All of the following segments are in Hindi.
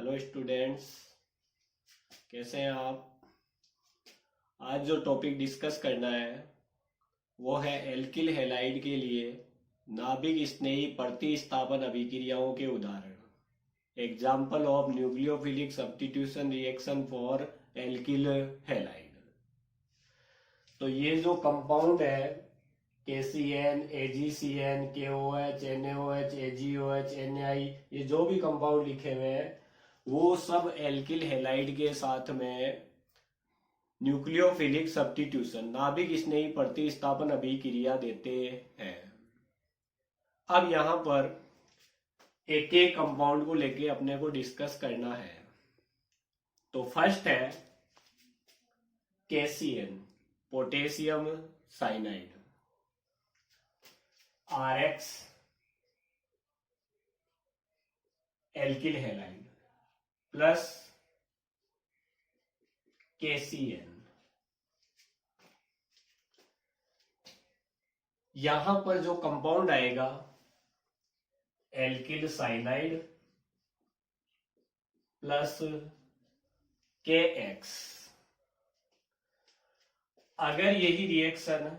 हेलो स्टूडेंट्स, कैसे हैं आप। आज जो टॉपिक डिस्कस करना है वो है एल्किल हैलाइड के लिए नाभिक स्नेही प्रतिस्थापन अभिक्रियाओं के उदाहरण। Example of nucleophilic substitution reaction for alkyl halide. तो ये जो कंपाउंड है KCN, AgCN, KOH, NaOH, AgOH, Na, ये जो भी कंपाउंड लिखे हुए हैं वो सब एल्किल हैलाइड के साथ में न्यूक्लियोफिलिक सब्स्टिट्यूशन नाभिक स्नेही प्रतिस्थापन अभिक्रिया देते हैं। अब यहां पर एक एक कंपाउंड को लेके अपने को डिस्कस करना है। तो फर्स्ट है KCN, potassium cyanide, RX alkyl halide plus KCN। यहां पर जो कंपाउंड आएगा एल्किल साइनाइड प्लस KX। अगर यही रिएक्शन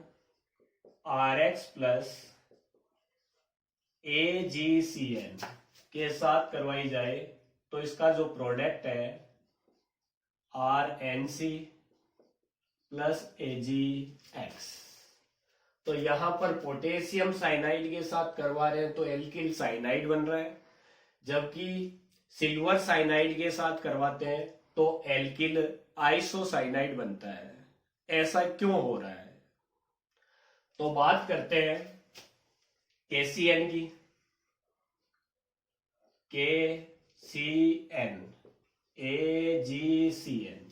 RX प्लस AgCN के साथ करवाई जाए तो इसका जो प्रोडक्ट है RNC प्लस AgX। तो यहां पर पोटेशियम साइनाइड के साथ करवा रहे हैं तो एल्किल साइनाइड बन रहा है, जबकि सिल्वर साइनाइड के साथ करवाते हैं तो एल्किल आइसोसाइनाइड बनता है। ऐसा क्यों हो रहा है? तो बात करते हैं KCN की। KCN, AgCN,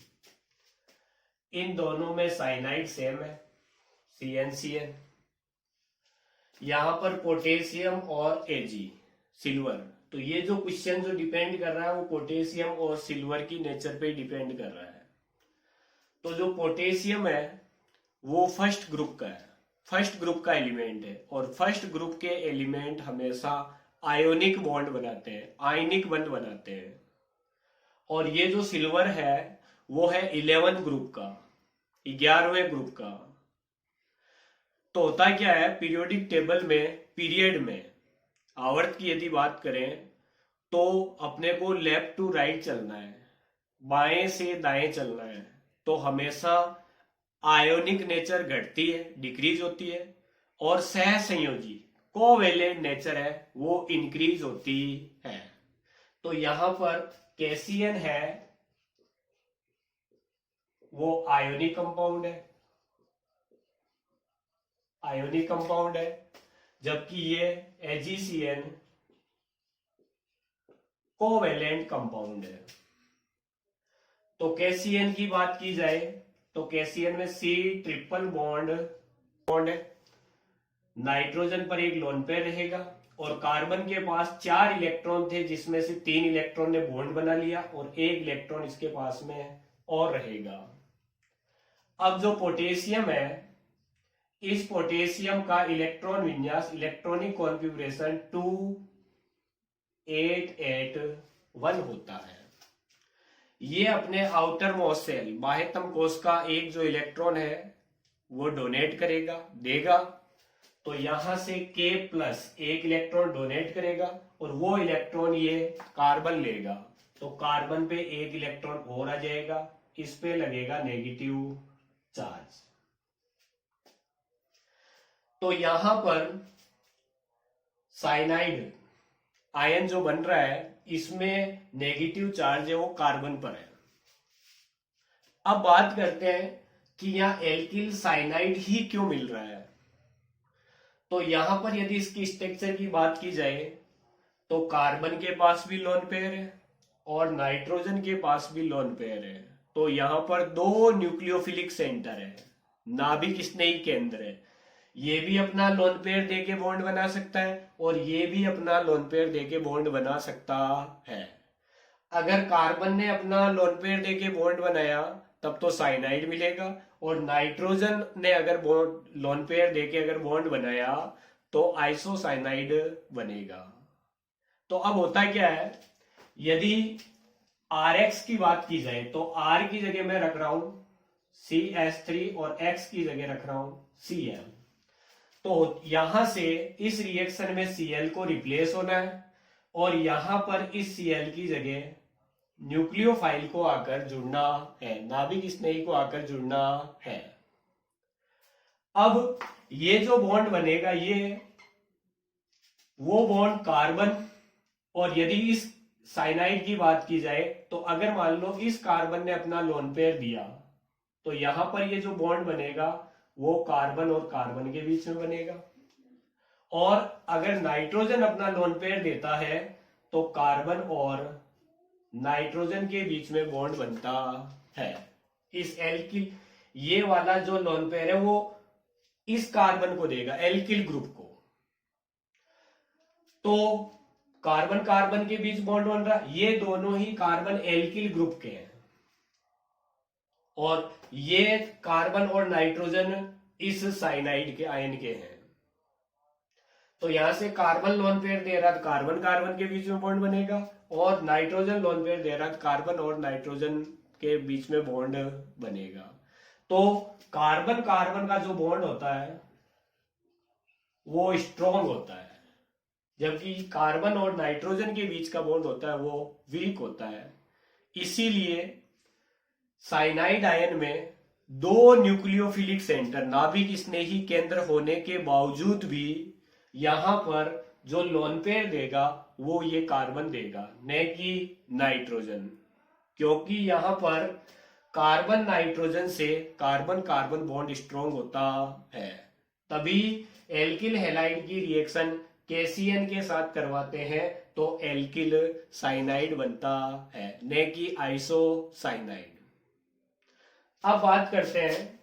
इन दोनों में साइनाइड सेम है, CnCN। यहां पर पोटेशियम और Ag सिल्वर। तो ये जो क्वेश्चन जो डिपेंड कर रहा है वो पोटेशियम और सिल्वर की नेचर पे डिपेंड कर रहा है। तो जो पोटेशियम है वो फर्स्ट ग्रुप का है, फर्स्ट ग्रुप का एलिमेंट है, और फर्स्ट ग्रुप के एलिमेंट हमेशा आयोनिक बॉन्ड बनाते हैं, आयनिक बंध बनाते हैं। और ये जो सिल्वर है वो है 11 ग्रुप का, 11वें ग्रुप का। तो होता क्या है, पीरियोडिक टेबल में पीरियड में आवर्त की यदि बात करें तो अपने को लेफ्ट टू राइट चलना है, बाएं से दाएं चलना है। तो हमेशा आयोनिक नेचर घटती है, डिक्रीज होती है, और सह संयोजी कोवेलेंट नेचर है वो इंक्रीज होती है। तो यहां पर KCN है वो आयोनिक कंपाउंड है, आयोनिक कंपाउंड है, जबकि ये AgCN कोवेलेंट कंपाउंड है। तो KCN की बात की जाए तो KCN में C ट्रिपल बॉन्ड है, नाइट्रोजन पर एक लोन पेयर रहेगा, और कार्बन के पास 4 इलेक्ट्रॉन थे जिसमें से 3 इलेक्ट्रॉन ने बॉन्ड बना लिया और 1 इलेक्ट्रॉन इसके पास में और रहेगा। अब जो पोटेशियम है, इस पोटेशियम का इलेक्ट्रॉन विन्यास, इलेक्ट्रॉनिक कॉन्फ़िगरेशन 2881 होता है। ये अपने आउटर मोस्ट सेल, बाह्यतम कोश का एक जो इलेक्ट्रॉन है वो डोनेट करेगा, देगा। तो यहां से K प्लस एक इलेक्ट्रॉन डोनेट करेगा और वो इलेक्ट्रॉन ये कार्बन लेगा। तो कार्बन पे एक इलेक्ट्रॉन और आ जाएगा, इस पे लगेगा नेगेटिव चार्ज। तो यहां पर साइनाइड आयन जो बन रहा है इसमें नेगेटिव चार्ज है वो कार्बन पर है। अब बात करते हैं कि यहां एल्किल साइनाइड ही क्यों मिल रहा है। तो यहां पर यदि इसकी स्ट्रक्चर की बात की जाए तो कार्बन के पास भी लोन पेयर है और नाइट्रोजन के पास भी लोन पेयर है। तो यहां पर 2 न्यूक्लियोफिलिक सेंटर है, नाभिक स्नेही केंद्र है। ये भी अपना लोन पेयर देके बॉन्ड बना सकता है और ये भी अपना लोन पेयर देके बॉन्ड बना सकता है। अगर कार्बन ने अपना लोन पेयर देके बॉन्ड बनाया तब तो साइनाइड मिलेगा, और नाइट्रोजन ने अगर बॉन्ड लोन पेयर देके अगर बॉन्ड बनाया तो आइसोसाइनाइड बनेगा। तो अब होता क्या है, यदि RX की बात की जाए तो R की जगह मैं रख रहा हूं CH3 और X की जगह रख रहा हूं Cl। तो यहां से इस रिएक्शन में Cl को रिप्लेस होना है और यहां पर इस Cl की जगह न्यूक्लियोफाइल को आकर जुड़ना है, नाभिक स्नेही को आकर जुड़ना है। अब ये जो बॉन्ड बनेगा ये वो बॉन्ड कार्बन, और यदि इस साइनाइड की बात की जाए तो अगर मान लो इस कार्बन ने अपना लोन पेयर दिया तो यहां पर ये जो बॉन्ड बनेगा वो कार्बन और कार्बन के बीच में बनेगा, और अगर नाइट्रोजन अपना लोन पेयर देता है तो कार्बन और नाइट्रोजन के बीच में बॉन्ड बनता है। इस एल्किल, ये वाला जो लोन पेयर है वो इस कार्बन को देगा, एल्किल ग्रुप को। तो कार्बन कार्बन के बीच बॉन्ड बन रहा, ये दोनों ही कार्बन एल्किल ग्रुप के हैं, और ये कार्बन और नाइट्रोजन इस साइनाइड के आयन के हैं। तो यहां से कार्बन लोन पेयर दे रहा, कार्बन कार्बन के बीच में बॉन्ड बनेगा, और नाइट्रोजन लोन पेयर दे रहा, कार्बन और नाइट्रोजन के बीच में बॉन्ड बनेगा। तो कार्बन कार्बन का जो बॉन्ड होता है वो स्ट्रॉन्ग होता है, जबकि कार्बन और नाइट्रोजन के बीच का बॉन्ड होता है वो वीक होता है। इसीलिए साइनाइड आयन में दो न्यूक्लियोफिलिक सेंटर, नाभिक स्नेही केंद्र होने के बावजूद भी यहां पर जो लोन पेयर देगा वो ये कार्बन देगा, न कि नाइट्रोजन, क्योंकि यहां पर कार्बन नाइट्रोजन से कार्बन कार्बन बॉन्ड स्ट्रॉन्ग होता है। तभी एल्किल हैलाइड की रिएक्शन KCN के साथ करवाते हैं तो एल्किल साइनाइड बनता है, न कि आइसोसाइनाइड। अब बात करते हैं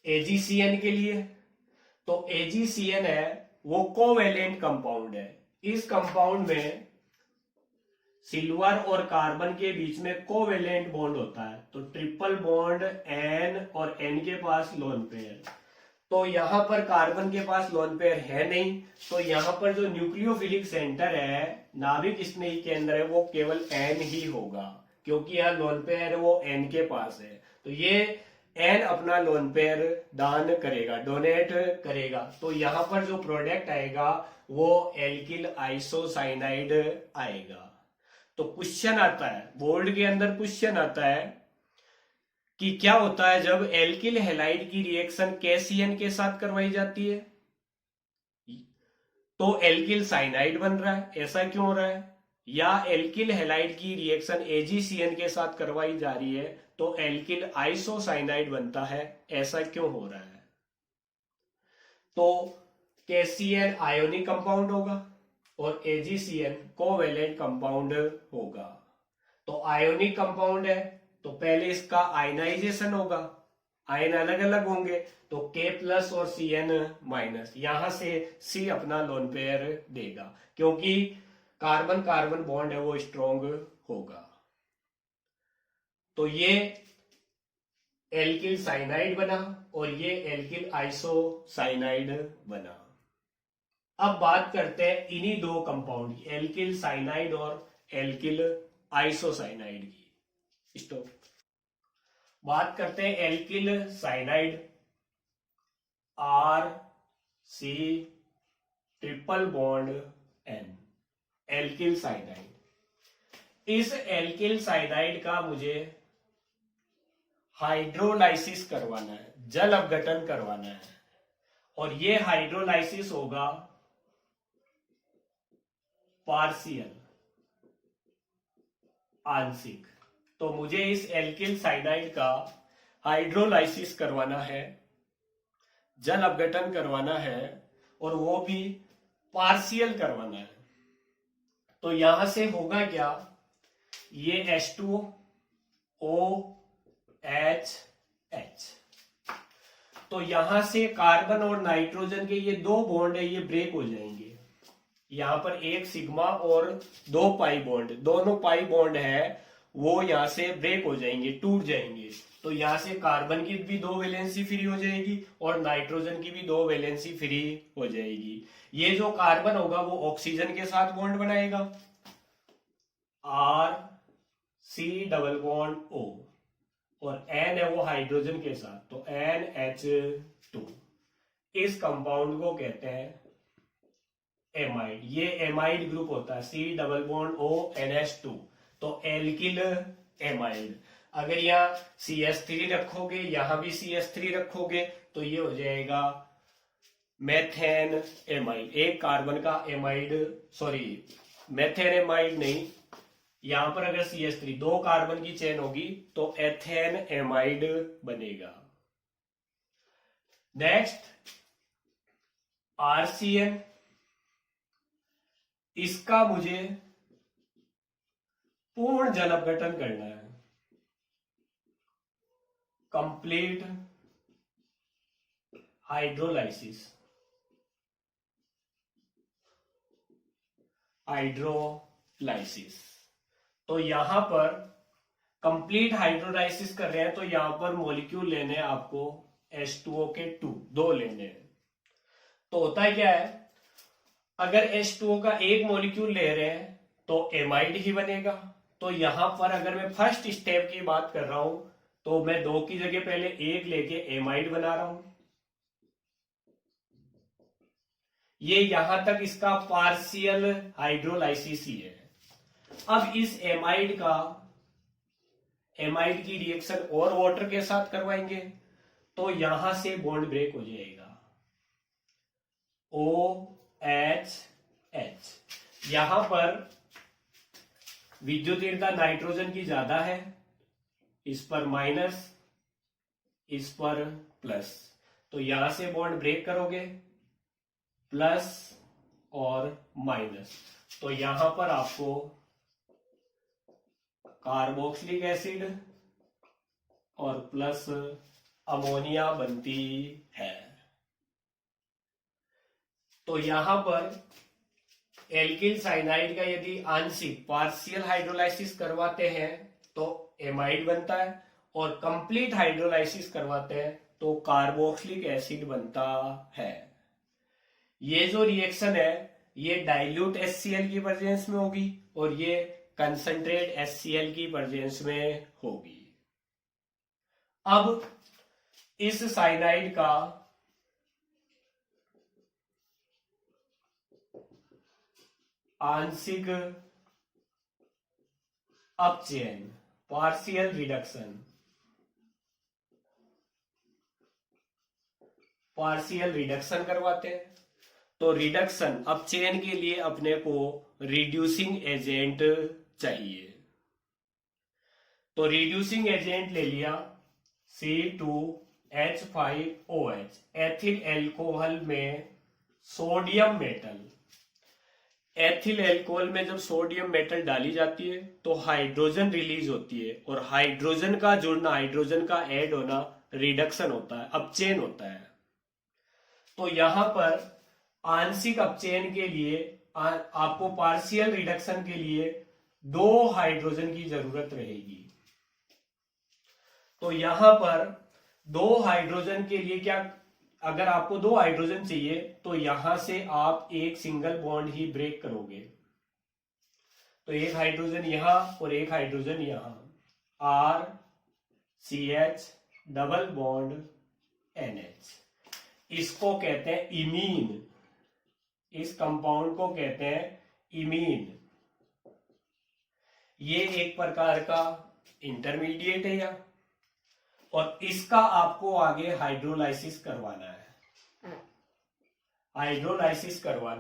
AgCN के लिए। तो AgCN है वो कोवेलेंट कंपाउंड है। इस कंपाउंड में सिल्वर और कार्बन के बीच में कोवेलेंट बॉन्ड होता है, तो ट्रिपल बॉन्ड N और N के पास लोन पेयर। तो यहां पर कार्बन के पास लोन पेयर है नहीं, तो यहां पर जो न्यूक्लियोफिलिक सेंटर है, नाभिक स्नेही केंद्र है, वो केवल N ही होगा, क्योंकि यहाँ लोन पेयर है वो N के पास है। तो ये N अपना लोन पेयर दान करेगा, डोनेट करेगा, तो यहां पर जो प्रोडक्ट आएगा वो एल्किल आइसोसाइनाइड आएगा। तो क्वेश्चन आता है, बोर्ड के अंदर क्वेश्चन आता है कि क्या होता है जब एल्किल हैलाइड की रिएक्शन KCN के साथ करवाई जाती है तो एल्किल साइनाइड बन रहा है, ऐसा क्यों हो रहा है? या एल्किल हैलाइड की रिएक्शन AgCN के साथ करवाई जा रही है तो एल्किल आइसोसाइनाइड बनता है, ऐसा क्यों हो रहा है? तो KCN आयोनिक कंपाउंड होगा और AgCN कोवेलेंट कंपाउंड होगा। तो आयोनिक कंपाउंड है तो पहले इसका आयनाइजेशन होगा, आयन अलग अलग होंगे, तो K+ और Cn-, यहां से C अपना लोन पेयर देगा, क्योंकि कार्बन कार्बन बॉन्ड है वो स्ट्रॉन्ग होगा। तो ये एल्किल साइनाइड बना और ये एल्किल आइसोसाइनाइड बना। अब बात करते हैं इन्हीं दो कंपाउंड की, एल्किल साइनाइड और एल्किल आइसोसाइनाइड की। स्टॉप। बात करते हैं alkyl cyanide, RC triple bond N, alkyl cyanide. इस एल्किल साइनाइड का मुझे हाइड्रोलाइसिस करवाना है, जल अपघटन करवाना है, और ये हाइड्रोलाइसिस होगा पार्शियल, आंशिक। तो मुझे इस एल्किल साइनाइड का हाइड्रोलाइसिस करवाना है, जल अपघटन करवाना है, और वो भी पार्शियल करवाना है। तो यहां से होगा क्या, ये H2OH, तो यहां से कार्बन और नाइट्रोजन के ये दो बॉन्ड है ये ब्रेक हो जाएंगे। यहां पर एक सिग्मा और दो पाई बॉन्ड, दोनों पाई बॉन्ड है वो यहां से ब्रेक हो जाएंगे, टूट जाएंगे। तो यहां से कार्बन की भी दो वैलेंसी फ्री हो जाएगी और नाइट्रोजन की भी दो वैलेंसी फ्री हो जाएगी। ये जो कार्बन होगा वो ऑक्सीजन के साथ बॉन्ड बनाएगा, R C double bond O, और N है वो हाइड्रोजन के साथ, तो NH2। इस कंपाउंड को कहते हैं एमाइड। ये एमाइड ग्रुप होता है, C double bond O NH2, तो एल्किल एमाइड। अगर यहाँ CH3 रखोगे, यहां भी CH3 रखोगे, तो ये हो जाएगा मेथेन एमाइड। एक कार्बन का एमाइड, सॉरी मेथेन एमाइड नहीं, यहां पर अगर CH3 दो कार्बन की चेन होगी तो एथेन एमाइड बनेगा। नेक्स्ट RCN, इसका मुझे पूर्ण जल अपघटन करना है, कंप्लीट हाइड्रोलाइसिस। तो यहां पर कंप्लीट हाइड्रोलाइसिस कर रहे हैं, तो यहां पर मॉलिक्यूल लेने आपको H2O के दो लेने हैं। तो होता है क्या है, अगर H2O का एक मॉलिक्यूल ले रहे हैं तो एमाइड ही बनेगा। तो यहां पर अगर मैं फर्स्ट स्टेप की बात कर रहा हूं, तो मैं दो की जगह पहले एक लेके एमाइड बना रहा हूं। ये यहां तक इसका पार्शियल हाइड्रोलाइसिस ही है। अब इस एमाइड की रिएक्शन और वाटर के साथ करवाएंगे, तो यहां से बॉन्ड ब्रेक हो जाएगा, OH। यहां पर विद्युतीयता नाइट्रोजन की ज्यादा है, इस पर माइनस, इस पर प्लस, तो यहां से बॉन्ड ब्रेक करोगे, प्लस और माइनस, तो यहां पर आपको कार्बोक्सिलिक एसिड और प्लस अमोनिया बनती है। तो यहां पर एल्किल साइनाइड का यदि आंशिक पार्शियल हाइड्रोलाइसिस करवाते हैं तो एमाइड बनता है, और कंप्लीट हाइड्रोलाइसिस करवाते हैं तो कार्बोक्सिलिक एसिड बनता है। ये जो रिएक्शन है ये डाइल्यूट HCl की प्रेजेंस में होगी, और ये कंसंट्रेट HCl की प्रेजेंस में होगी। अब इस साइनाइड का आंशिक अपचयन, पार्शियल रिडक्शन करवाते हैं। तो रिडक्शन अपचयन के लिए अपने को रिड्यूसिंग एजेंट चाहिए, तो रिड्यूसिंग एजेंट ले लिया C2H5OH, एथिल एल्कोहल में सोडियम मेटल। एथिल एल्कोहल में जब सोडियम मेटल डाली जाती है तो हाइड्रोजन रिलीज होती है, और हाइड्रोजन का जुड़ना, हाइड्रोजन का ऐड होना रिडक्शन होता है, अपचयन होता है। तो यहां पर आंशिक अपचयन के लिए आपको पार्शियल रिडक्शन के लिए दो हाइड्रोजन की जरूरत रहेगी। तो यहां पर दो हाइड्रोजन के लिए क्या, अगर आपको दो हाइड्रोजन चाहिए तो यहां से आप एक सिंगल बॉन्ड ही ब्रेक करोगे, तो एक हाइड्रोजन यहां और एक हाइड्रोजन यहां, RCH डबल बॉन्ड NH। इसको कहते हैं इमीन, इस कंपाउंड को कहते हैं इमीन। ये एक प्रकार का इंटरमीडिएट है या, और इसका आपको आगे हाइड्रोलाइसिस करवाना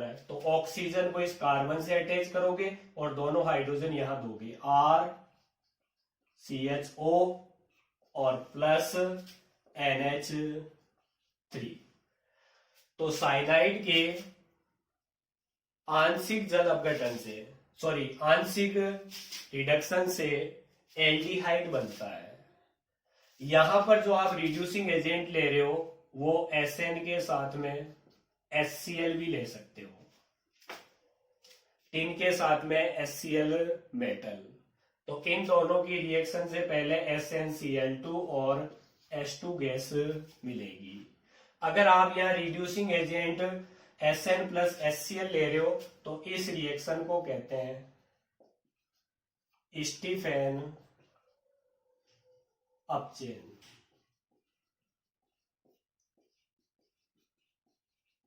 है, तो ऑक्सीजन को इस कार्बन से अटैच करोगे और दोनों हाइड्रोजन यहां दोगे, RCHO और प्लस NH3। तो साइनाइड के आंशिक जल अपघटन से, आंशिक रिडक्शन से एल्डिहाइड बनता है। यहां पर जो आप रिड्यूसिंग एजेंट ले रहे हो वो SN के साथ में HCl भी ले सकते हो, टिन के साथ में HCl मेटल। तो इन दोनों की रिएक्शन से पहले SnCl2 और H2 गैस मिलेगी। अगर आप यहाँ reducing agent Sn plus HCl ले रहे हो तो इस रिएक्शन को कहते हैं स्टीफेन अपचेन,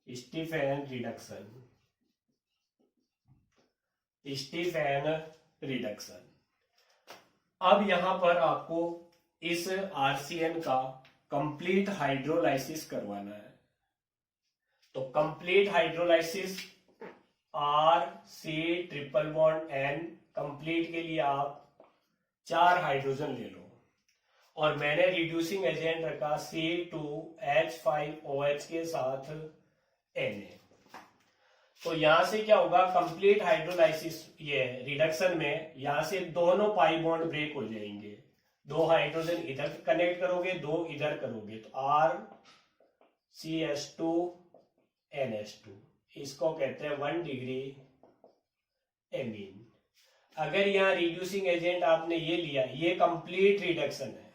स्टीफेन रिडक्शन, स्टीफेन रिडक्शन। अब यहां पर आपको इस आरसीएन का कंप्लीट हाइड्रोलाइसिस करवाना है। तो complete hydrolysis R C triple bond N, complete के लिए आप 4 हाइड्रोजन ले लो और मैंने रिड्यूसिंग एजेंट रखा C2H5OH के साथ Na। तो यहां से क्या होगा, कंप्लीट हाइड्रोलाइसिस ये रिडक्शन में यहां से दोनों पाई बॉन्ड ब्रेक हो जाएंगे। 2 हाइड्रोजन इधर कनेक्ट करोगे, 2 इधर करोगे, तो RCH2NH2, इसको कहते हैं 1 डिग्री एमीन। अगर यहाँ रिड्यूसिंग एजेंट आपने ये लिया, ये कंप्लीट रिडक्शन है,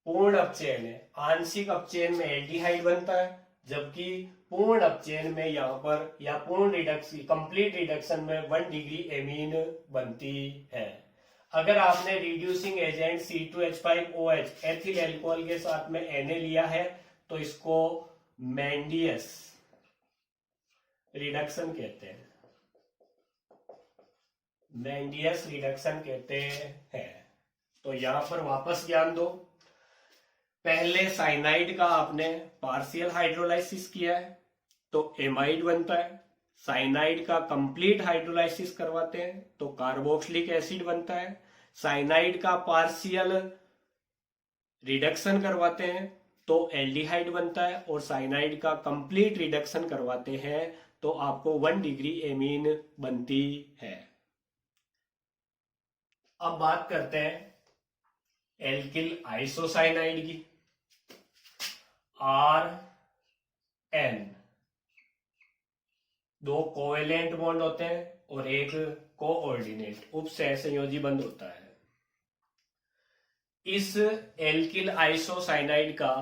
पूर्ण अपचयन है। आंशिक अपचयन में एल्डिहाइड बनता है, जबकि पूर्ण अपचयन में यहाँ पर या पूर्ण रिडक्शन कंप्लीट रिडक्शन में 1 डिग्री एमीन बनती है। अगर आपने reducing agent C2H5OH ethyl alcohol के साथ में Na लिया है तो इसको मैंडियस रिडक्शन कहते हैं, मैंडियस रिडक्शन कहते हैं। तो यहां पर वापस ध्यान दो, पहले साइनाइड का आपने पार्शियल हाइड्रोलाइसिस किया है तो एमाइड बनता है, साइनाइड का कंप्लीट हाइड्रोलाइसिस करवाते हैं तो कार्बोक्सिलिक एसिड बनता है, साइनाइड का पार्शियल रिडक्शन करवाते हैं तो एल्डिहाइड बनता है, और साइनाइड का कंप्लीट रिडक्शन करवाते हैं तो आपको 1 डिग्री एमीन बनती है। अब बात करते हैं एल्किल आइसोसाइनाइड की। RN, 2 कोवेलेंट बॉन्ड होते हैं और एक कोऑर्डिनेट उप सहसंयोजी बंध होता है। इस एल्किल आइसोसाइनाइड का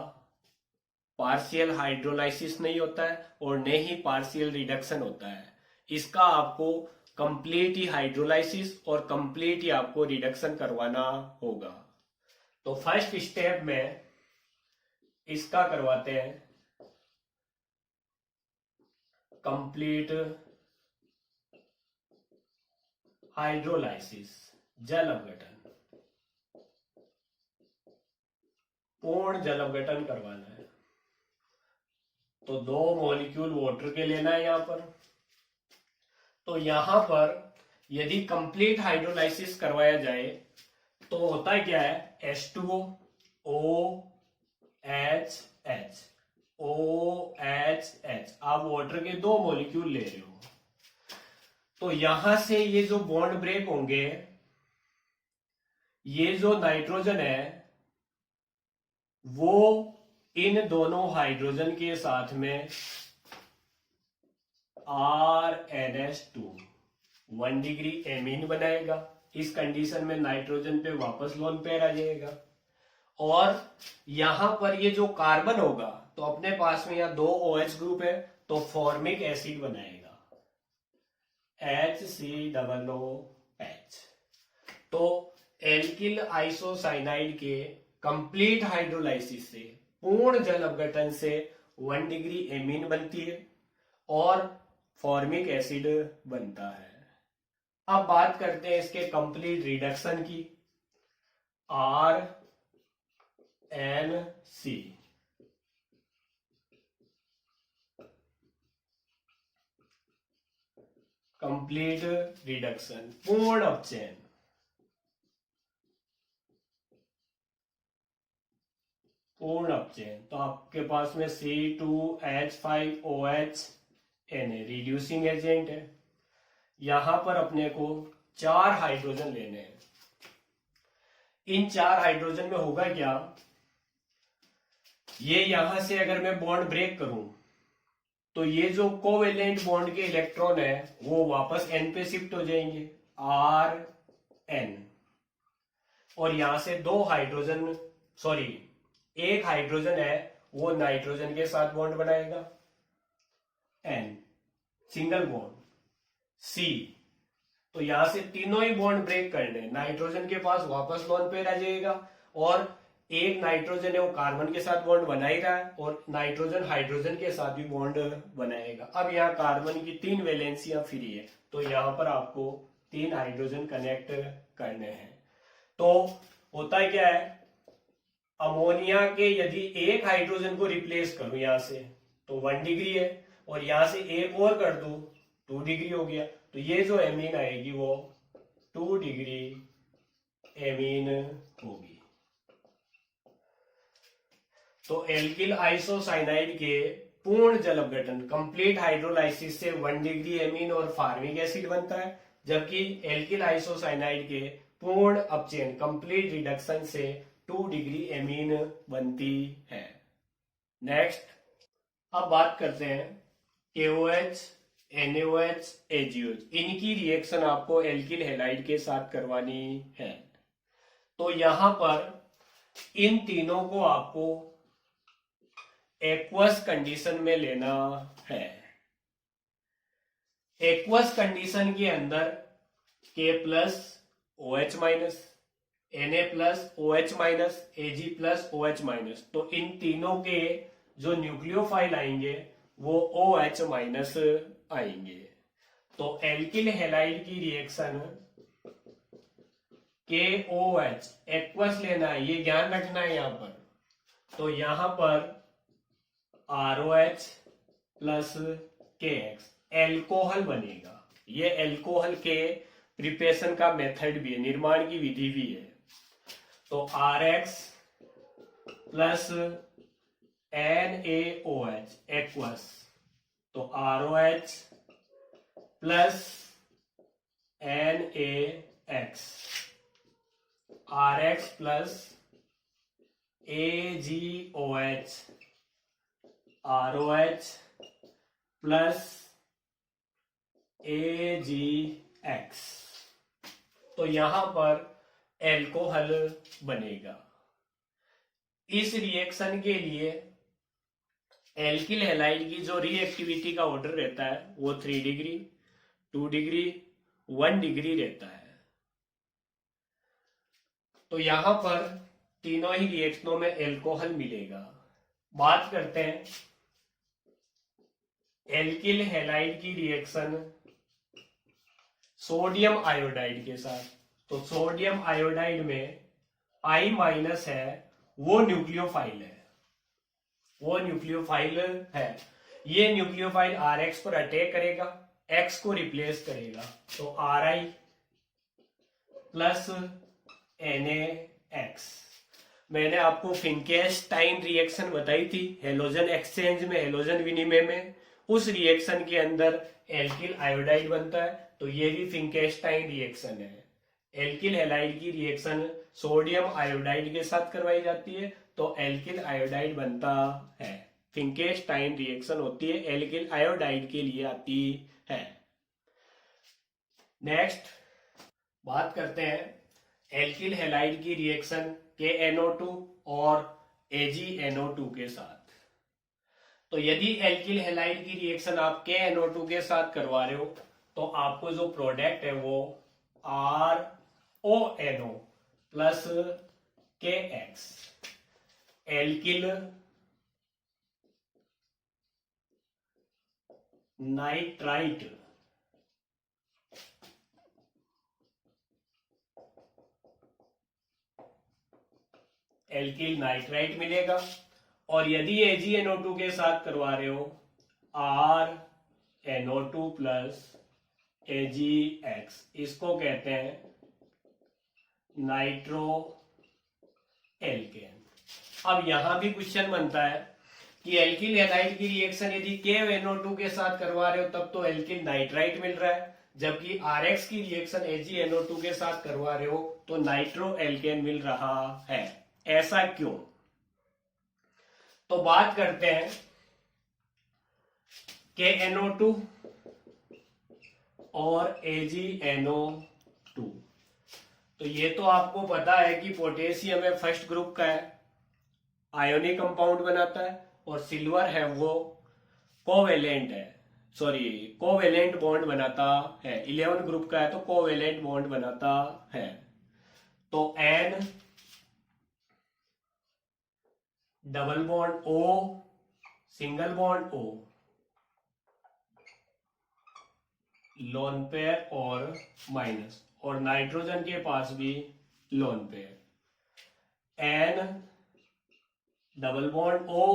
पार्शियल हाइड्रोलाइसिस नहीं होता है और न ही पार्शियल रिडक्शन होता है। इसका आपको कंप्लीट ही हाइड्रोलाइसिस और कंप्लीट ही आपको रिडक्शन करवाना होगा। तो फर्स्ट स्टेप में इसका करवाते हैं कंप्लीट हाइड्रोलाइसिस, जल अपघटन, पूर्ण जल अपघटन करवाना है। तो 2 मॉलिक्यूल वाटर के लेना है यहां पर। तो यहां पर यदि कंप्लीट हाइड्रोलाइसिस करवाया जाए तो होता क्या है, H2O OHH OHH, आप वाटर के 2 मॉलिक्यूल ले रहे हो तो यहां से ये जो बॉन्ड ब्रेक होंगे, ये जो नाइट्रोजन है वो इन दोनों हाइड्रोजन के साथ में RNH2 1 डिग्री एमीन बनाएगा। इस कंडीशन में नाइट्रोजन पे वापस लोन पेयर आ जाएगा और यहां पर ये जो कार्बन होगा तो अपने पास में यहाँ 2 OH ग्रुप है तो फॉर्मिक एसिड बनाएगा HCOOH। तो एल्किल आइसोसाइनाइड के कंप्लीट हाइड्रोलाइसिस से, पूर्ण जल अपघटन से 1 डिग्री एमीन बनती है और फॉर्मिक एसिड बनता है। अब बात करते हैं इसके कंप्लीट रिडक्शन की। RNC, कंप्लीट रिडक्शन, पूर्ण अपचयन, पूर्ण अपचयन। तो आपके पास में C2H5OH Na रिड्यूसिंग एजेंट है। यहां पर अपने को 4 हाइड्रोजन लेने हैं। इन 4 हाइड्रोजन में होगा क्या, ये यहां से अगर मैं बॉन्ड ब्रेक करूं तो ये जो कोवेलेंट बॉन्ड के इलेक्ट्रॉन है वो वापस N पे शिफ्ट हो जाएंगे, RN, और यहां से 2 हाइड्रोजन एक हाइड्रोजन है वो नाइट्रोजन के साथ बॉन्ड बनाएगा, N, सिंगल बॉन्ड, C, तो यहां से तीनों ही बॉन्ड ब्रेक करने, नाइट्रोजन के पास वापस लोन पेयर आ जाएगा और एक नाइट्रोजन है वो कार्बन के साथ बॉन्ड बना ही रहा है और नाइट्रोजन हाइड्रोजन के साथ भी बॉन्ड बनाएगा। अब यहाँ कार्बन की 3 वैलेंसियां फ्री है तो यहाँ पर आपको 3 हाइड्रोजन कनेक्ट करने हैं। तो होता क्या है, अमोनिया के यदि एक हाइड्रोजन को रिप्लेस करूं यहां से तो 1 डिग्री है और यहां से एक और कर दूं 2 डिग्री हो गया। तो ये जो एमीन आएगी वो 2 डिग्री एमीन होगी। तो एल्किल आइसोसाइनाइड के पूर्ण जल अपघटन कंप्लीट हाइड्रोलाइसिस से 1 डिग्री एमीन और फार्मिक एसिड बनता है, जबकि एल्किल आइसोसाइनाइड के पूर्ण अपचयन कंप्लीट रिडक्शन से 2 डिग्री एमीन बनती है। नेक्स्ट अब बात करते हैं KOH, NaOH, AgOH, इनकी रिएक्शन आपको एल्किल हैलाइड के साथ करवानी है। तो यहां पर इन तीनों को आपको एक्वस कंडीशन में लेना है। एक्वस कंडीशन के अंदर K plus OH minus, Na plus OH minus, Ag plus OH minus, तो इन तीनों के जो न्यूक्लियोफाइल आएंगे वो OH माइनस आएंगे। तो एल्किल हैलाइड की रिएक्शन KOH एक्वस लेना है, ये ध्यान रखना है यहां पर। तो यहां पर ROH प्लस KX एल्कोहल बनेगा। ये एल्कोहल के प्रिपरेशन का मेथड भी है, निर्माण की विधि भी है। तो RX प्लस NaOH एक्वस, तो ROH plus NaX, RX plus AgOH, ROH plus AgX, तो यहां पर एल्कोहल बनेगा। इस रिएक्शन के लिए एल्किल हैलाइड की जो रिएक्टिविटी का ऑर्डर रहता है वो 3 डिग्री, 2 डिग्री, 1 डिग्री रहता है। तो यहां पर तीनों ही रिएक्शनों में एल्कोहल मिलेगा। बात करते हैं एल्किल हैलाइड की रिएक्शन सोडियम आयोडाइड के साथ। तो सोडियम आयोडाइड में I माइनस है वो न्यूक्लियोफाइल है, वो न्यूक्लियोफाइल है। ये न्यूक्लियोफाइल RX पर अटैक करेगा, X को रिप्लेस करेगा, तो Ri प्लस NaX। मैंने आपको फिंकेस्टाइन रिएक्शन बताई थी हेलोजन एक्सचेंज में, हेलोजन विनिमय में। उस रिएक्शन के अंदर एल्किल आयोडाइड बनता है, तो ये भी फिंकेस्टाइन रिएक्शन है। एल्किल हैलाइड की रिएक्शन सोडियम आयोडाइड के साथ करवाई जाती है, तो एल्किल आयोडाइड बनता है। फिंकेस्टाइन रिएक्शन होती है, एल्किल आयोडाइड के लिए आती है। नेक्स्ट बात करते हैं एल्किल हैलाइड की रिएक्शन KNO2 और AgNO2 के साथ। तो यदि एल्किल हैलाइड की रिएक्शन आप KNO2 के साथ करवा रहे हो तो आपको जो प्रोडक्ट है वो RONO plus KX alkyl nitrite alkyl nitrite मिलेगा। और यदि AgNO2 के साथ करवा रहे हो RNO2 प्लस AgX, इसको कहते हैं नाइट्रो एल्केन। अब यहां भी क्वेश्चन बनता है कि एल्किल हैलाइड की रिएक्शन यदि KNO2 के साथ करवा रहे हो तब तो एल्किल नाइट्राइट मिल रहा है, जबकि RX की रिएक्शन AgNO2 के साथ करवा रहे हो तो नाइट्रो एल्केन मिल रहा है। ऐसा क्यों? तो बात करते हैं KNO2 और AgNO2। तो ये तो आपको पता है कि पोटेशियम है फर्स्ट ग्रुप का है, आयोनिक कंपाउंड बनाता है, और सिल्वर है वो कोवेलेंट है, सॉरी कोवेलेंट बॉन्ड बनाता है। 11 ग्रुप का है तो कोवेलेंट बॉन्ड बनाता है। तो N double bond O single bond O lone pair और माइनस, और नाइट्रोजन के पास भी lone pair. N double bond O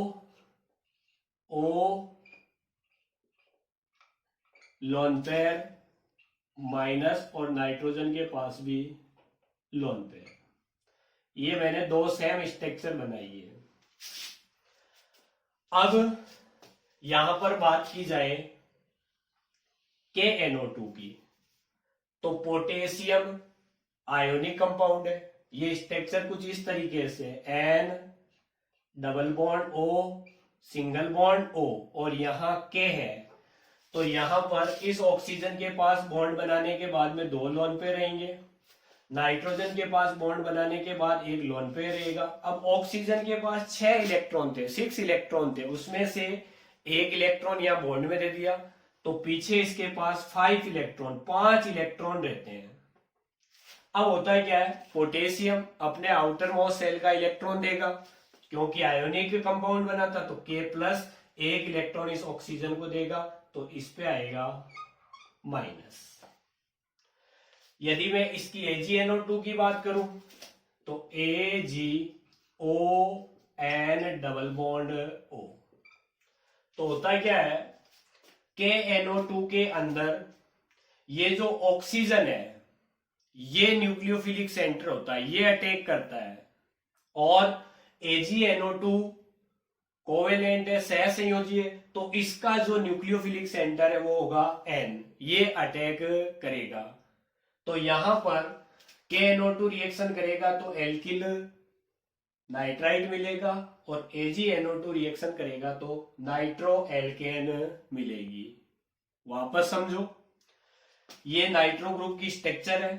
lone pair minus, और नाइट्रोजन के पास भी लोन पेयर। ये मैंने दो सेम स्ट्रक्चर बनाई है। अब यहां पर बात की जाए KNO2 की, तो पोटेशियम आयोनिक कंपाउंड है। ये स्ट्रक्चर कुछ इस तरीके से N double bond O single bond O और यहाँ K है। तो यहां पर इस ऑक्सीजन के पास बॉन्ड बनाने के बाद में दो लोन पेयर रहेंगे, नाइट्रोजन के पास बॉन्ड बनाने के बाद एक लोन पेयर रहेगा। अब ऑक्सीजन के पास 6 इलेक्ट्रॉन थे, 6 इलेक्ट्रॉन थे, उसमें से एक इलेक्ट्रॉन यहाँ बॉन्ड में दे दिया, तो पीछे इसके पास 5 इलेक्ट्रॉन 5 इलेक्ट्रॉन रहते हैं। अब होता है क्या है, पोटेशियम अपने आउटर मोस्ट सेल का इलेक्ट्रॉन देगा, क्योंकि आयोनिक कंपाउंड बना था, तो K प्लस एक इलेक्ट्रॉन इस ऑक्सीजन को देगा, तो इस पे आएगा माइनस। यदि मैं इसकी AgNO2 की बात करूं तो AgON डबल बॉन्ड O, तो होता क्या है, KNO2 के अंदर ये जो ऑक्सीजन है ये न्यूक्लियोफिलिक सेंटर होता है, ये अटैक करता है, और AgNO2 कोवेलेंट है, सहसंयोजी है, तो इसका जो न्यूक्लियोफिलिक सेंटर है वो होगा N, ये अटैक करेगा। तो यहां पर KNO2 रिएक्शन करेगा तो एल्किल नाइट्राइट मिलेगा, और AgNO2 रिएक्शन करेगा तो नाइट्रो एल्केन मिलेगी। वापस समझो, ये नाइट्रो ग्रुप की स्ट्रक्चर है।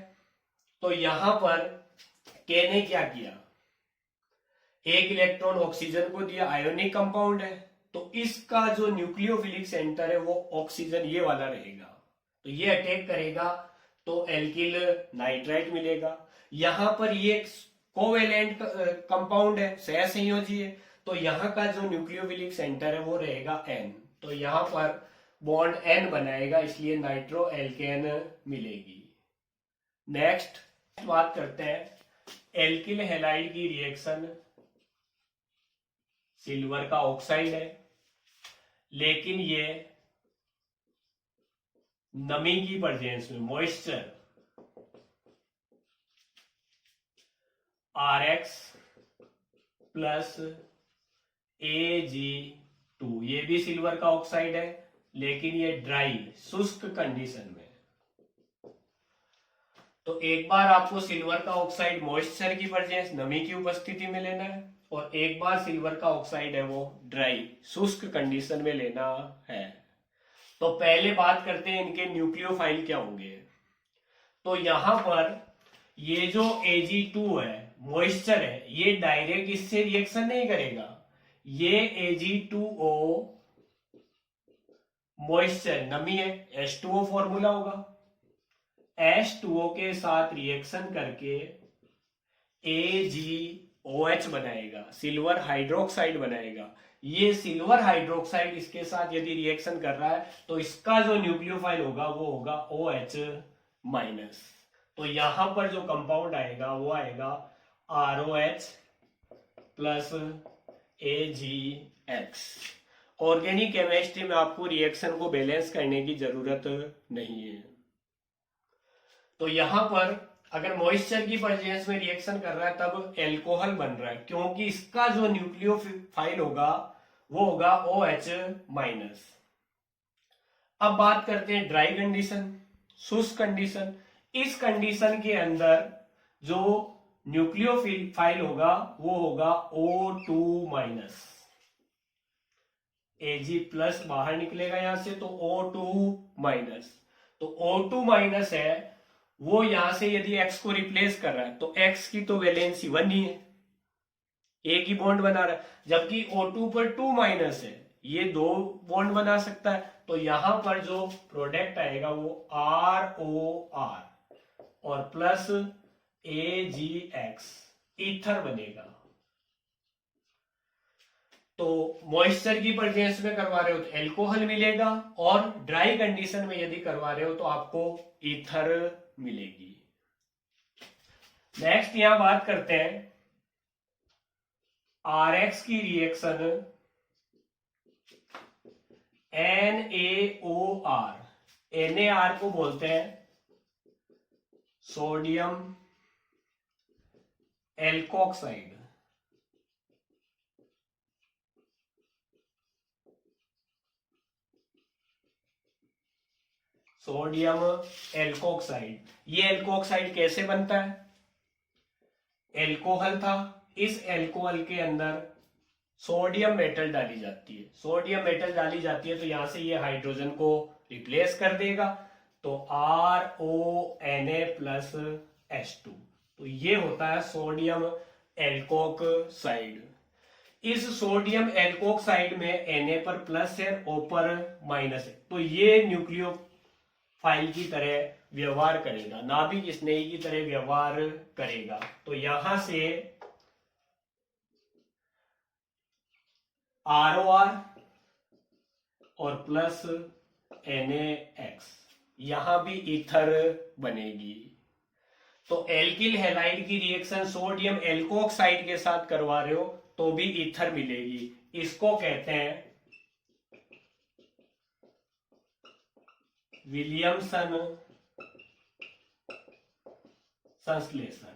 तो यहां पर K ने क्या किया, एक इलेक्ट्रॉन ऑक्सीजन को दिया, आयोनिक कंपाउंड है, तो इसका जो न्यूक्लियोफिलिक सेंटर है वो ऑक्सीजन ये वाला रहेगा, तो ये अटैक करेगा तो एल्किल नाइट्राइट मिलेगा। यहां पर ये कोवेलेंट कंपाउंड है, सहसंयोजी है, तो यहां का जो न्यूक्लियोफिलिक सेंटर है वो रहेगा N, तो यहां पर बॉन्ड N बनाएगा, इसलिए नाइट्रो एल्केन मिलेगी। नेक्स्ट बात करते हैं एल्किल हैलाइड की रिएक्शन। सिल्वर का ऑक्साइड है, लेकिन ये नमी की प्रेजेंस में, मॉइस्चर, RX प्लस Ag2, ये भी सिल्वर का ऑक्साइड है, लेकिन ये ड्राई शुष्क कंडीशन में। तो एक बार आपको सिल्वर का ऑक्साइड मॉइस्चर की प्रेजेंस, नमी की उपस्थिति में लेना है, और एक बार सिल्वर का ऑक्साइड है वो ड्राई शुष्क कंडीशन में लेना है। तो पहले बात करते हैं इनके न्यूक्लियोफाइल क्या होंगे। तो यहां पर ये जो Ag2 है, मॉइस्चर है, ये डायरेक्ट इससे रिएक्शन नहीं करेगा, ये Ag2O मॉइस्चर, नमी है, H2O फॉर्मूला होगा, H2O के साथ रिएक्शन करके AgOH बनाएगा, सिल्वर हाइड्रोक्साइड बनाएगा। ये सिल्वर हाइड्रोक्साइड इसके साथ यदि रिएक्शन कर रहा है तो इसका जो न्यूक्लियोफाइल होगा वो होगा OH माइनस। तो यहां पर जो कंपाउंड आएगा वो आएगा ROH plus AgX। Organic chemistry में आपको रिएक्शन को बैलेंस करने की जरूरत नहीं है। तो यहां पर अगर मॉइस्चर की प्रेजेंस में रिएक्शन कर रहा है तब एल्कोहल बन रहा है, क्योंकि इसका जो न्यूक्लियोफाइल होगा वो होगा OH माइनस। अब बात करते हैं ड्राई कंडीशन, शुष्क कंडीशन। इस कंडीशन के अंदर जो न्यूक्लियोफाइल होगा वो होगा O2 माइनस, Ag प्लस बाहर निकलेगा यहां से, तो O2 माइनस। तो O2 माइनस है वो यहां से यदि X को रिप्लेस कर रहा है तो X की तो वैलेंसी 1 ही है, एक ही बॉन्ड बना रहा है, जबकि O2 पर 2 माइनस है, ये 2 बॉन्ड बना सकता है, तो यहां पर जो प्रोडक्ट आएगा वो ROR और प्लस AgX ईथर बनेगा। तो मॉइस्चर की प्रेजेंस में करवा रहे हो तो एल्कोहल मिलेगा, और ड्राई कंडीशन में यदि करवा रहे हो तो आपको ईथर मिलेगी। नेक्स्ट यहां बात करते हैं RX की रिएक्शन NaOR। NaR को बोलते हैं सोडियम एल्कोक्साइड। सोडियम एल्कोक्साइड, ये एल्कोक्साइड कैसे बनता है? एल्कोहल था, इस एल्कोहल के अंदर सोडियम मेटल डाली जाती है। सोडियम मेटल डाली जाती है तो यहां से ये हाइड्रोजन को रिप्लेस कर देगा, तो RONA प्लस H2, तो ये होता है सोडियम एल्कोक्साइड। इस सोडियम एल्कोक्साइड में Na पर प्लस है, O पर माइनस है, तो ये न्यूक्लियोफाइल की तरह व्यवहार करेगा, नाभिक स्नेही की तरह व्यवहार करेगा। तो यहां से ROR और प्लस NaX, यहां भी ईथर बनेगी। तो एल्किल हैलाइड की रिएक्शन सोडियम एल्कोक्साइड के साथ करवा रहे हो तो भी ईथर मिलेगी। इसको कहते हैं विलियमसन संश्लेषण।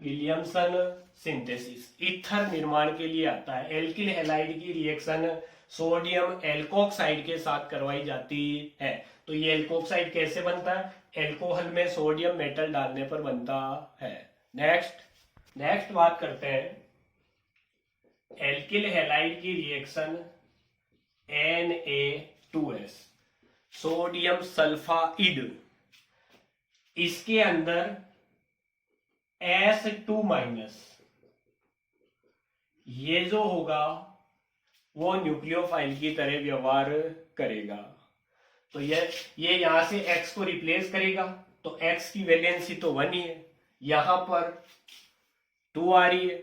विलियमसन सिंथेसिस ईथर निर्माण के लिए आता है। एल्किल हैलाइड की रिएक्शन सोडियम एल्कोक्साइड के साथ करवाई जाती है। तो ये एल्कोक्साइड कैसे बनता है? एल्कोहल में सोडियम मेटल डालने पर बनता है। नेक्स्ट बात करते हैं एल्किल हैलाइड की रिएक्शन Na2S, सोडियम सल्फाइड। इसके अंदर S2 माइनस, ये जो होगा वो न्यूक्लियोफाइल की तरह व्यवहार करेगा। तो ये यहां से X को रिप्लेस करेगा, तो X की वैलेंसी तो 1 ही है, यहां पर 2 आ रही है,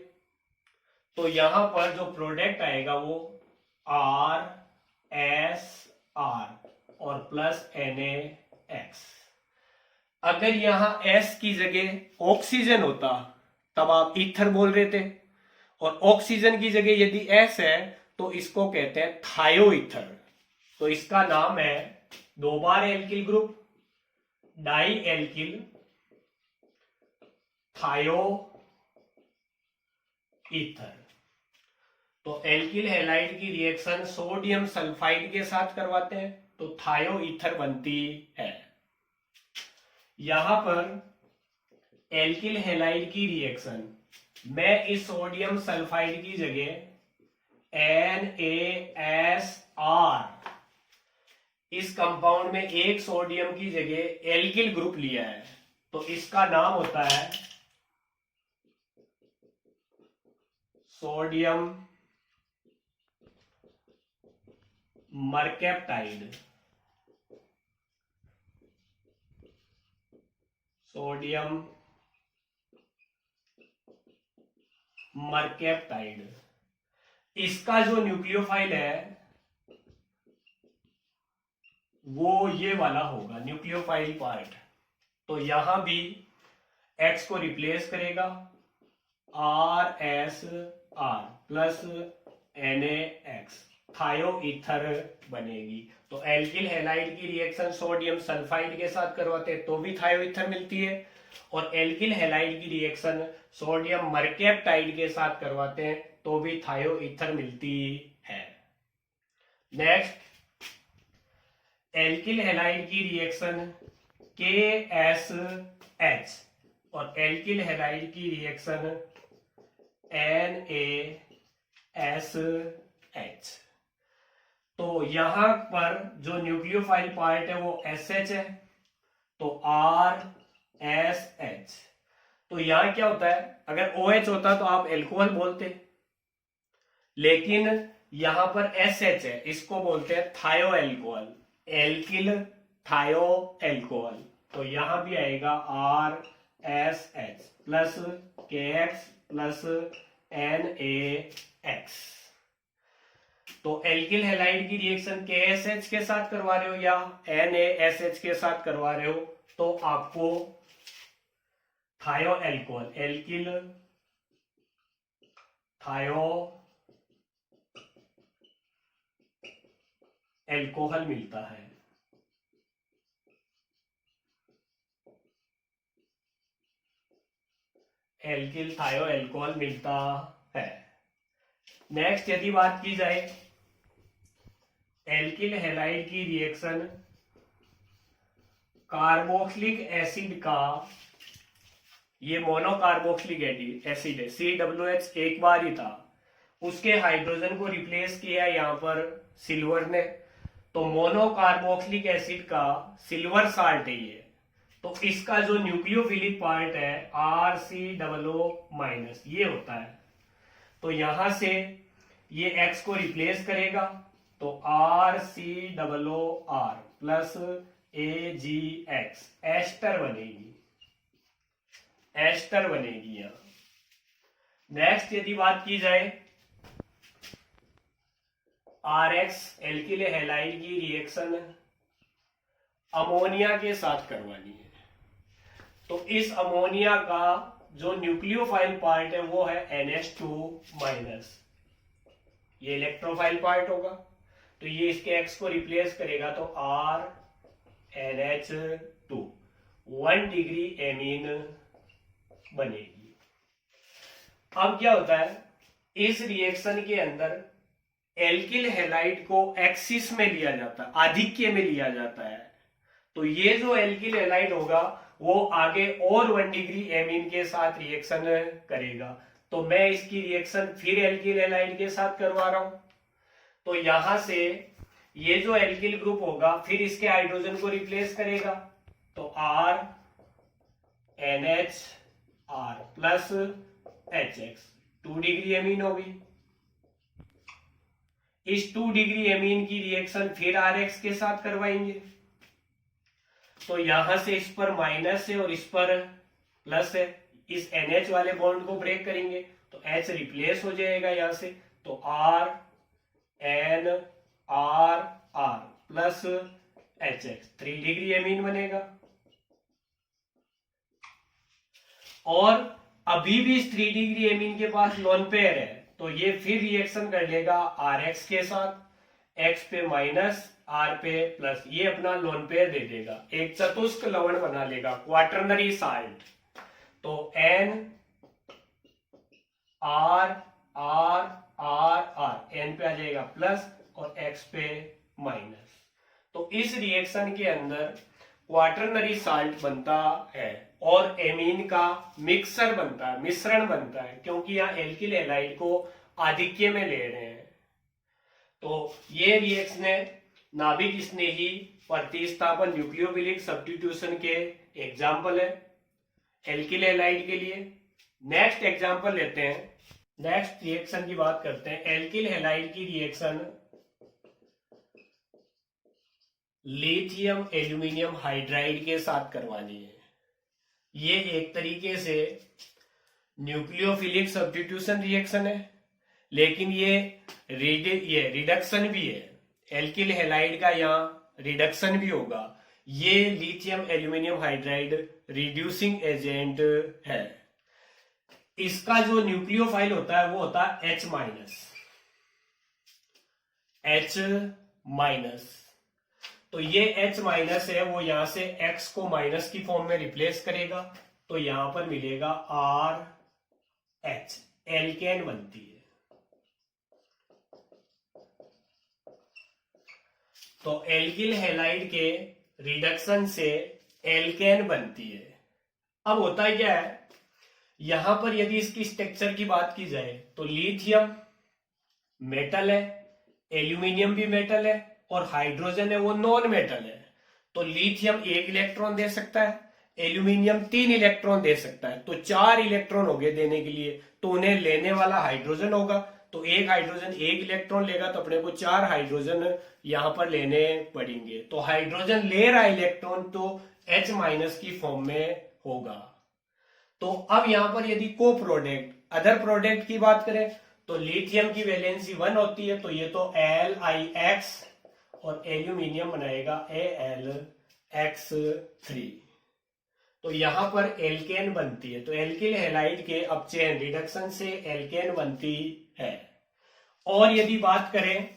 तो यहां पर जो प्रोडक्ट आएगा वो RSR और प्लस NaX। अगर यहां S की जगह ऑक्सीजन होता तब आप ईथर बोल रहे थे, और ऑक्सीजन की जगह यदि S है तो इसको कहते हैं थायो ईथर। तो इसका नाम है 2 बार एल्किल ग्रुप, डाई एल्किल थायो ईथर। तो एल्किल हैलाइड की रिएक्शन सोडियम सल्फाइड के साथ करवाते हैं तो थायो ईथर बनती है। यहां पर एल्किल हैलाइड की रिएक्शन मैं इस सोडियम सल्फाइड की जगह NaSR, इस कंपाउंड में एक सोडियम की जगह एल्किल ग्रुप लिया है, तो इसका नाम होता है सोडियम मरकैप्टाइड। सोडियम मरकैप्टाइड, इसका जो न्यूक्लियोफाइल है वो ये वाला होगा, न्यूक्लियोफाइल पार्ट। तो यहां भी X को रिप्लेस करेगा, RSR प्लस NaX, थायो ईथर बनेगी। तो एल्किल हैलाइड की रिएक्शन सोडियम सल्फाइड के साथ करवाते हैं तो भी थायो ईथर मिलती है, और एल्किल हैलाइड की रिएक्शन सोडियम मरकैप्टाइड के साथ करवाते हैं तो भी थायो ईथर मिलती है। नेक्स्ट एल्किल हैलाइड की रिएक्शन KSH और एल्किल हैलाइड की रिएक्शन NaSH। तो यहां पर जो न्यूक्लियोफाइल पार्ट है वो SH है, तो RSH। तो यहां क्या होता है, अगर OH होता तो आप एल्कोहल बोलते, लेकिन यहां पर SH है, इसको बोलते हैं थायो एल्कोहल, एल्किल थायो एल्कोहल। तो यहां भी आएगा RSH plus KX plus NaX। तो एल्किल हैलाइड की रिएक्शन KSH के साथ करवा रहे हो या NaSH के साथ करवा रहे हो, तो आपको थायो एल्कोहल, एल्किल थायो एल्कोहल मिलता है। एल्किल थायो एल्कोहल मिलता है। नेक्स्ट यदि बात की जाए एल्किल हैलाइड की रिएक्शन कार्बोक्सिलिक एसिड का, ये मोनोकार्बोक्सिलिक एसिड है, COH एक बार ही था, उसके हाइड्रोजन को रिप्लेस किया यहां पर सिल्वर ने, तो मोनोकार्बोक्सिलिक एसिड का सिल्वर साल्ट है ये। तो इसका जो न्यूक्लियोफिलिक पार्ट है RCOO माइनस ये होता है। तो यहां से ये X को रिप्लेस करेगा तो RCOR प्लस AgX एस्टर बनेगी, एस्टर बनेगी यहां। नेक्स्ट यदि बात की जाए RX एल्किल हैलाइड की रिएक्शन अमोनिया के साथ करवानी है, तो इस अमोनिया का जो न्यूक्लियोफाइल पार्ट है वो है NH2 माइनस, ये इलेक्ट्रोफाइल पार्ट होगा, तो ये इसके X को रिप्लेस करेगा तो RNH2 1 डिग्री एमीन बनेगी। अब क्या होता है, इस रिएक्शन के अंदर एल्किल हैलाइड को एक्सिस में लिया जाता है, आधिक्य में लिया जाता है, तो ये जो एल्किल हैलाइड होगा वो आगे और 1 डिग्री एमीन के साथ रिएक्शन करेगा। तो मैं इसकी रिएक्शन फिर एल्किल हैलाइड के साथ करवा रहा हूं, तो यहां से ये जो एल्किल ग्रुप होगा फिर इसके हाइड्रोजन को रिप्लेस करेगा, तो RNHR plus HX 2 degree amine होगी। इस 2 डिग्री एमीन की रिएक्शन फिर RX के साथ करवाएंगे, तो यहां से इस पर माइनस है और इस पर प्लस है, इस NH वाले बॉन्ड को ब्रेक करेंगे तो H रिप्लेस हो जाएगा यहां से, तो RNRR plus HX 3 degree amine बनेगा। और अभी भी इस 3 डिग्री एमीन के पास लोन पेयर है, तो ये फिर रिएक्शन कर लेगा RX के साथ, X पे माइनस R पे प्लस, ये अपना लोन पेयर दे देगा, एक चतुष्क लवण बना लेगा, क्वाटरनरी साल्ट। तो N R R R R N पे आ जाएगा प्लस और X पे माइनस। तो इस रिएक्शन के अंदर क्वाटरनरी साल्ट बनता है और एमीन का मिक्सर बनता है, मिश्रण बनता है, क्योंकि यहाँ एल्किल हैलाइड को आधिक्य में ले रहे हैं। तो ये रिएक्शन है नाभिक स्नेही प्रतिस्थापन न्यूक्लियोफिलिक सब्स्टिट्यूशन के एग्जाम्पल है एल्किल हैलाइड के लिए। नेक्स्ट एग्जाम्पल लेते हैं, नेक्स्ट रिएक्शन की बात करते हैं। एल्किल हैलाइड की रिएक्शन लिथियम एल्यूमिनियम हाइड्राइड के साथ करवानी है। ये एक तरीके से न्यूक्लियोफिलिक सब्स्टिट्यूशन रिएक्शन है, लेकिन ये रिडक्शन भी है, एल्किल हैलाइड का यहाँ रिडक्शन भी होगा। ये lithium aluminium hydride reducing agent है। इसका जो न्यूक्लियोफाइल होता है वो होता है H माइनस। तो ये H माइनस है, वो यहां से X को माइनस की फॉर्म में रिप्लेस करेगा, तो यहां पर मिलेगा RH, एल्केन बनती है। तो एल्किल हैलाइड के रिडक्शन से एल्केन बनती है। अब होता क्या है, यहां पर यदि इसकी स्ट्रक्चर की बात की जाए तो लिथियम मेटल है, एल्यूमिनियम भी मेटल है और हाइड्रोजन है वो नॉन मेटल है। तो लिथियम 1 इलेक्ट्रॉन दे सकता है, एल्यूमिनियम 3 इलेक्ट्रॉन दे सकता है, तो 4 इलेक्ट्रॉन हो गए देने के लिए। तो उन्हें लेने वाला हाइड्रोजन होगा, तो एक हाइड्रोजन 1 इलेक्ट्रॉन लेगा, तो अपने को 4 हाइड्रोजन यहां पर लेने पड़ेंगे। तो हाइड्रोजन ले रहा इलेक्ट्रॉन तो H माइनस की फॉर्म में होगा। तो अब यहां पर यदि को प्रोडक्ट, अदर प्रोडक्ट की बात करें तो लिथियम की वैलेंसी 1 होती है, तो ये तो LiX और एल्यूमिनियम बनाएगा AlX3। तो यहां पर एल्केन बनती है, तो एल्किल हैलाइड के अब चेन रिडक्शन से एल्केन बनती है। और यदि बात करें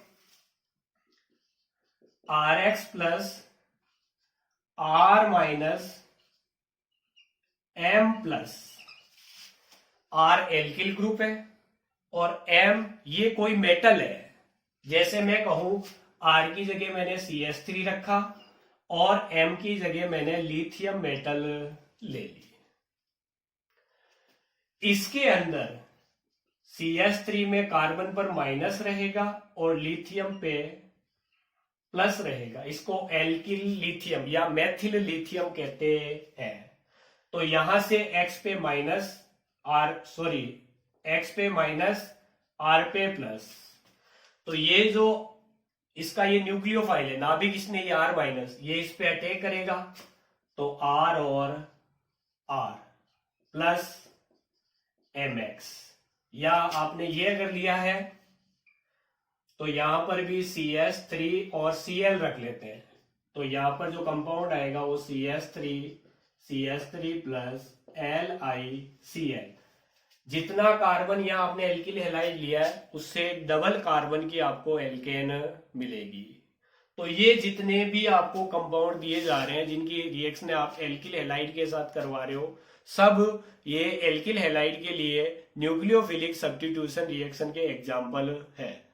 RX plus R minus M plus, R alkyl group है और M ये कोई मेटल है। जैसे मैं कहूं R की जगह मैंने CH3 रखा और M की जगह मैंने लिथियम मेटल ले ली। इसके अंदर CH3 में कार्बन पर माइनस रहेगा और लिथियम पे प्लस रहेगा। इसको एल्किल लिथियम या मेथिल लिथियम कहते हैं। तो यहां से X पे माइनस X पे माइनस R पे प्लस, तो ये जो इसका ये न्यूक्लियोफाइल है नाभिक, इसने ये R माइनस ये इस पे अटैक करेगा, तो R और R प्लस MX, या आपने ये अगर लिया है तो यहां पर भी CH3 और Cl रख लेते हैं। तो यहां पर जो कंपाउंड आएगा वो CH3 प्लस LiCl। जितना कार्बन यहां आपने एल्किल हैलाइड लिया है उससे डबल कार्बन की आपको एल्केन मिलेगी। तो ये जितने भी आपको कंपाउंड दिए जा रहे हैं जिनकी रिएक्शन आप एल्किल हैलाइड के साथ करवा रहे हो, सब ये एल्किल हैलाइड के लिए न्यूक्लियोफिलिक सब्स्टिट्यूशन रिएक्शन के एग्जाम्पल है।